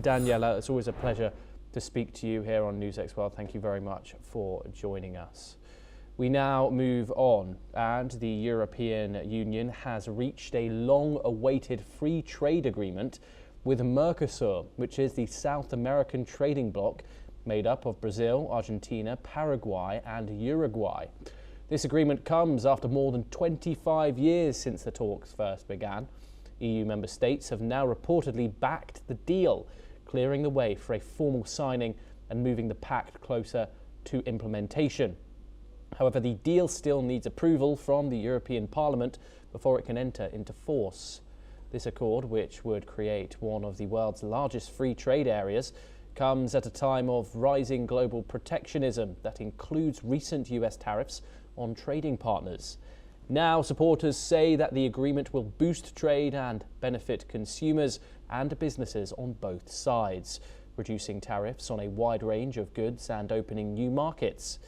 Daniela, it's always a pleasure to speak to you here on NewsX World. Thank you very much for joining us. We now move on, and the European Union has reached a long-awaited free trade agreement with Mercosur, which is the South American trading bloc made up of Brazil, Argentina, Paraguay and Uruguay. This agreement comes after more than 25 years since the talks first began. EU member states have now reportedly backed the deal, clearing the way for a formal signing and moving the pact closer to implementation. However, the deal still needs approval from the European Parliament before it can enter into force. This accord, which would create one of the world's largest free trade areas, comes at a time of rising global protectionism that includes recent US tariffs on trading partners. Now, supporters say that the agreement will boost trade and benefit consumers and businesses on both sides, reducing tariffs on a wide range of goods and opening new markets.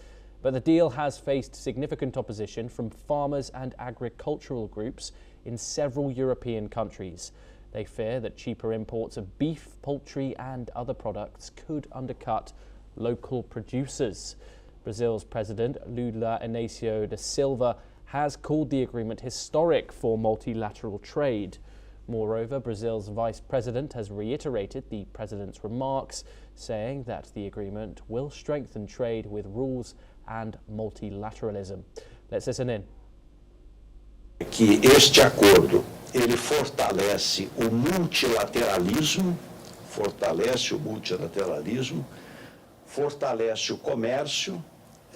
But the deal has faced significant opposition from farmers and agricultural groups in several European countries. They fear that cheaper imports of beef, poultry and other products could undercut local producers. Brazil's President Lula Inácio da Silva has called the agreement historic for multilateral trade. Moreover, Brazil's Vice President has reiterated the President's remarks, saying that the agreement will strengthen trade with rules and multilateralism. Let's listen in. Que este acordo ele fortalece o multilateralismo, fortalece o comércio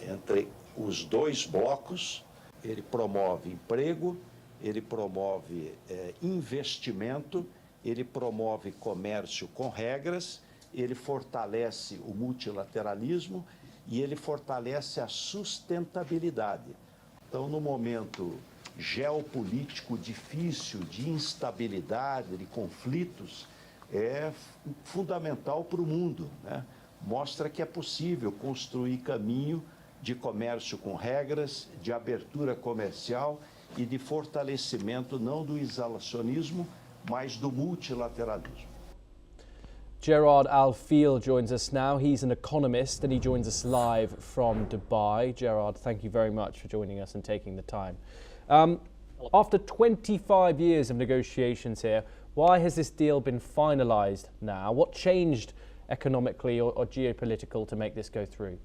entre os dois blocos. Ele promove emprego, ele promove investimento, ele promove comércio com regras, ele fortalece o multilateralismo e ele fortalece a sustentabilidade. Então, no momento geopolítico difícil, de instabilidade, de conflitos, é fundamental para o mundo, né? Mostra que é possível construir caminho de comércio com regras, de abertura comercial e de fortalecimento não do isolacionismo, mas do multilateralismo. Gerard Al-Feel joins us now. He's an economist and he joins us live from Dubai. Gerard, thank you very much for joining us and taking the time. After 25 years of negotiations here, why has this deal been finalised now? What changed economically or geopolitical to make this go through?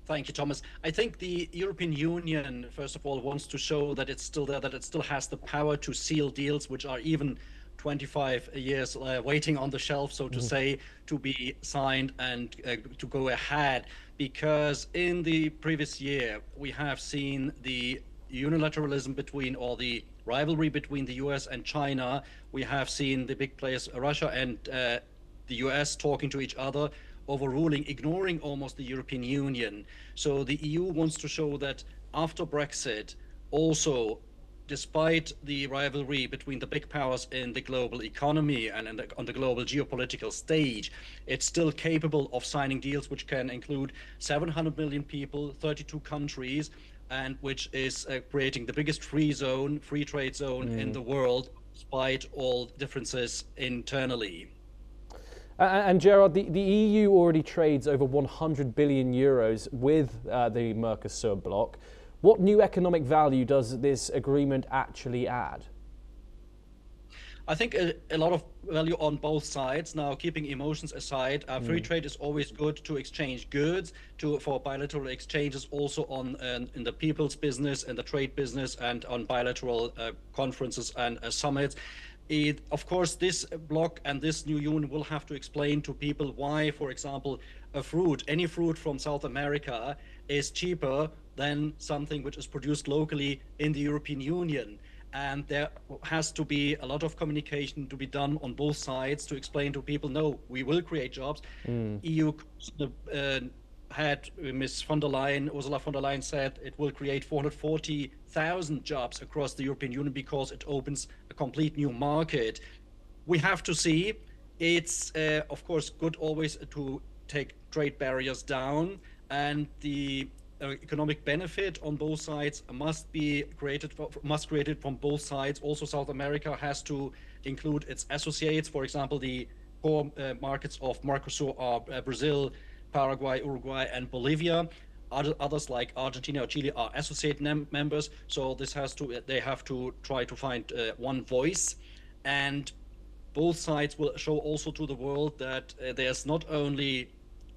Thank you, Thomas. I think the European Union, first of all, wants to show that it's still there, that it still has the power to seal deals which are even 25 years waiting on the shelf, so to say, to be signed and to go ahead. Because in the previous year, we have seen the unilateralism between, or the rivalry between the US and China. We have seen the big players, Russia and the US, talking to each other, overruling, ignoring almost the European Union. So the EU wants to show that after Brexit, also, despite the rivalry between the big powers in the global economy and on the global geopolitical stage, it's still capable of signing deals which can include 700 million people, 32 countries, and which is creating the biggest free trade zone in the world, despite all differences internally. And Gerard, the EU already trades over 100 billion euros with the Mercosur bloc. What new economic value does this agreement actually add? I think a lot of value on both sides. Now, keeping emotions aside, free trade is always good to exchange goods, for bilateral exchanges, also on in the people's business and the trade business, and on bilateral conferences and summits. Of course, this bloc and this new union will have to explain to people why, for example, any fruit from South America is cheaper than something which is produced locally in the European Union. And there has to be a lot of communication to be done on both sides to explain to people, no, we will create jobs. EU had Ursula von der Leyen said it will create 440,000 jobs across the European Union because it opens a complete new market. We have to see. It's of course good always to take trade barriers down, and the economic benefit on both sides must be created from both sides. Also, South America has to include its associates. For example, the core markets of Mercosur are Brazil, Paraguay, Uruguay, and Bolivia. Others like Argentina or Chile are associate members. So they have to try to find one voice, and both sides will show also to the world that there's not only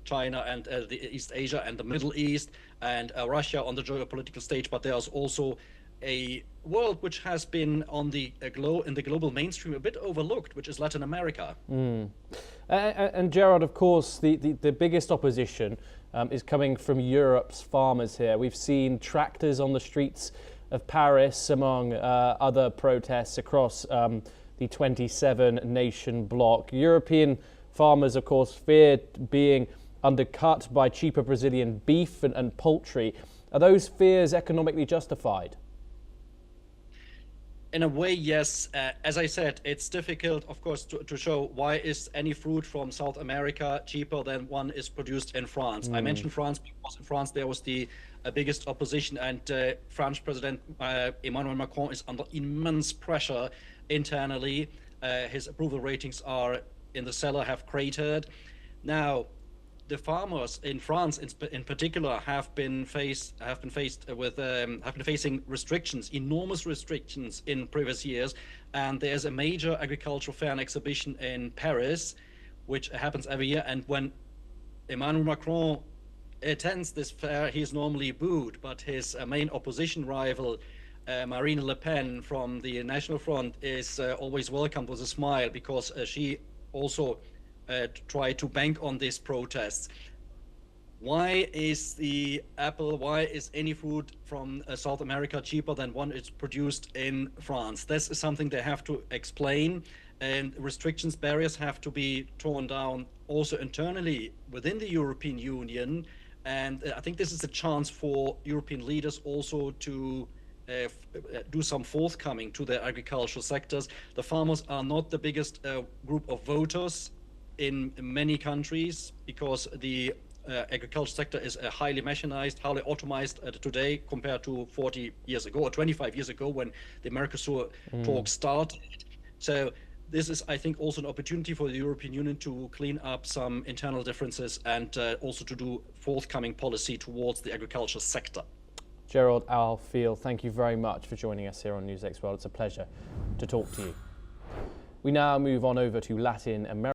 China and the East Asia and the Middle East and Russia on the geopolitical stage, but there's also a world which has been on the in the global mainstream a bit overlooked, which is Latin America. And Gerard, of course, the biggest opposition is coming from Europe's farmers here. We've seen tractors on the streets of Paris, among other protests across the 27-nation bloc. European farmers, of course, feared being undercut by cheaper Brazilian beef and poultry. Are those fears economically justified? In a way, yes. As I said, it's difficult, of course, to show why is any fruit from South America cheaper than one is produced in France. I mentioned France because in France there was the biggest opposition, and French President Emmanuel Macron is under immense pressure internally. His approval ratings are in the cellar, have cratered. Now, the farmers in France, in particular, have been facing restrictions, enormous restrictions in previous years. And there's a major agricultural fair and exhibition in Paris, which happens every year. And when Emmanuel Macron attends this fair, he is normally booed. But his main opposition rival, Marine Le Pen from the National Front, is always welcomed with a smile, because she also try to bank on these protests. Why is any fruit from South America cheaper than one is produced in France? This is something they have to explain, and restrictions, barriers have to be torn down also internally within the European Union. And I think this is a chance for European leaders also to do some forthcoming to their agricultural sectors. The farmers are not the biggest group of voters in many countries, because the agriculture sector is highly mechanized, highly automized today compared to 40 years ago or 25 years ago when the Mercosur talks started. So this is, I think, also an opportunity for the European Union to clean up some internal differences and also to do forthcoming policy towards the agriculture sector. Gerald Alfield, thank you very much for joining us here on NewsX World. It's a pleasure to talk to you. We now move on over to Latin America.